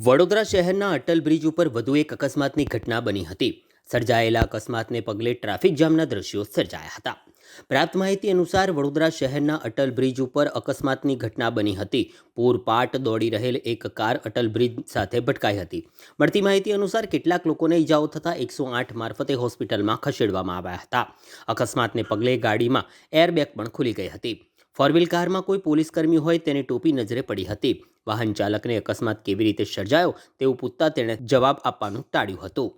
વડોદરા શહેરના અટલ બ્રિજ ઉપર વધુ એક અકસ્માતની ઘટના બની હતી। સર્જાયેલા અકસ્માતને પગલે ટ્રાફિક જામના દ્રશ્યો સર્જાયા હતા। પ્રાપ્ત માહિતી અનુસાર વડોદરા શહેરના અટલ બ્રિજ ઉપર અકસ્માતની ઘટના બની હતી। પૂરપાટ દોડી રહેલ એક કાર અટલ બ્રિજ સાથે ભટકાઈ હતી। મળતી માહિતી અનુસાર કેટલાક લોકોને ઈજાઓ થતાં 108 મારફતે હોસ્પિટલમાં ખસેડવામાં આવ્યા હતા। અકસ્માતને પગલે ગાડીમાં એરબેગ પણ ખુલી ગઈ હતી। ફોર વ્હીલ કારમાં કોઈ પોલીસકર્મી હોય તેની ટોપી નજરે પડી હતી। વાહન ચાલકને અકસ્માત કેવી રીતે સર્જાયો તેવું પૂછતા તેણે જવાબ આપવાનું ટાળ્યું હતું।